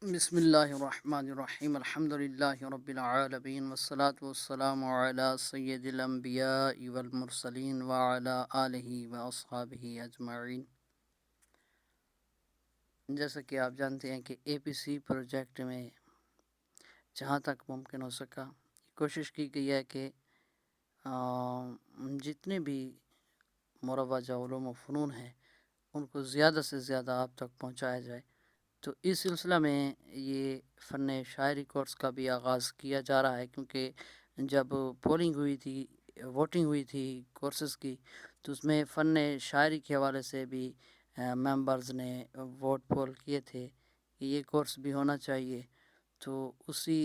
بسم اللہ الرحمن الرحیم الحمد للہ رب العالمین والصلاة والسلام علی سید الانبیاء والمرسلین وعلی آلہ واصحابہ اجمعین۔ جیسا کہ آپ جانتے ہیں کہ اے پی سی پروجیکٹ میں جہاں تک ممکن ہو سکا کوشش کی گئی ہے کہ جتنے بھی مروجہ علوم و فنون ہیں ان کو زیادہ سے زیادہ آپ تک پہنچایا جائے۔ تو اس سلسلہ میں یہ فن شاعری کورس کا بھی آغاز کیا جا رہا ہے، کیونکہ جب پولنگ ہوئی تھی، ووٹنگ ہوئی تھی کورسز کی، تو اس میں فن شاعری کے حوالے سے بھی ممبرز نے ووٹ پول کیے تھے کہ یہ کورس بھی ہونا چاہیے۔ تو اسی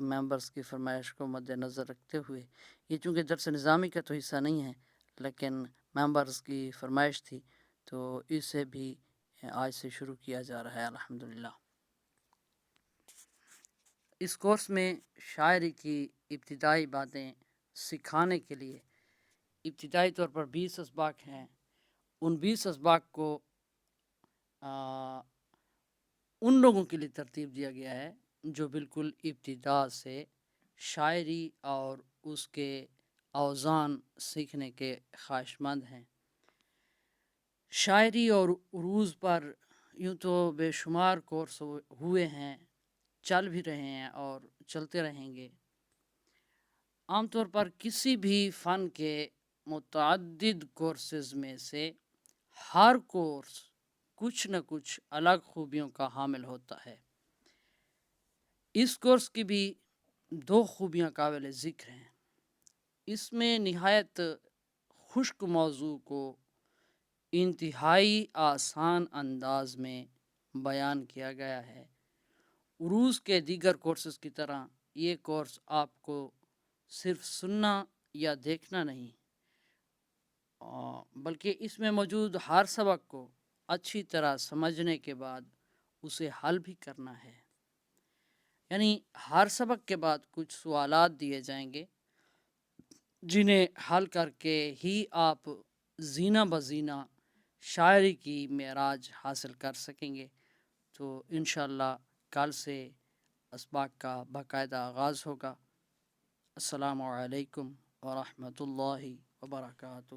ممبرز کی فرمائش کو مد نظر رکھتے ہوئے یہ چونکہ درس نظامی کا تو حصہ نہیں ہے لیکن ممبرز کی فرمائش تھی، تو اسے بھی آج سے شروع کیا جا رہا ہے الحمدللہ۔ اس کورس میں شاعری کی ابتدائی باتیں سکھانے کے لیے ابتدائی طور پر 20 اسباق ہیں۔ ان 20 اسباق کو ان لوگوں کے لیے ترتیب دیا گیا ہے جو بالکل ابتدا سے شاعری اور اس کے اوزان سیکھنے کے خواہشمند ہیں۔ شاعری اور عروض پر یوں تو بے شمار کورس ہوئے ہیں، چل بھی رہے ہیں اور چلتے رہیں گے۔ عام طور پر کسی بھی فن کے متعدد کورسز میں سے ہر کورس کچھ نہ کچھ الگ خوبیوں کا حامل ہوتا ہے۔ اس کورس کی بھی 2 خوبیاں قابل ذکر ہیں۔ اس میں نہایت خشک موضوع کو انتہائی آسان انداز میں بیان کیا گیا ہے۔ عروض کے دیگر کورسز کی طرح یہ کورس آپ کو صرف سننا یا دیکھنا نہیں بلکہ اس میں موجود ہر سبق کو اچھی طرح سمجھنے کے بعد اسے حل بھی کرنا ہے۔ یعنی ہر سبق کے بعد کچھ سوالات دیے جائیں گے جنہیں حل کر کے ہی آپ زینہ بزینہ شاعری کی معراج حاصل کر سکیں گے۔ تو انشاءاللہ کل سے اسباق کا باقاعدہ آغاز ہوگا۔ السلام علیکم ورحمۃ اللہ وبرکاتہ۔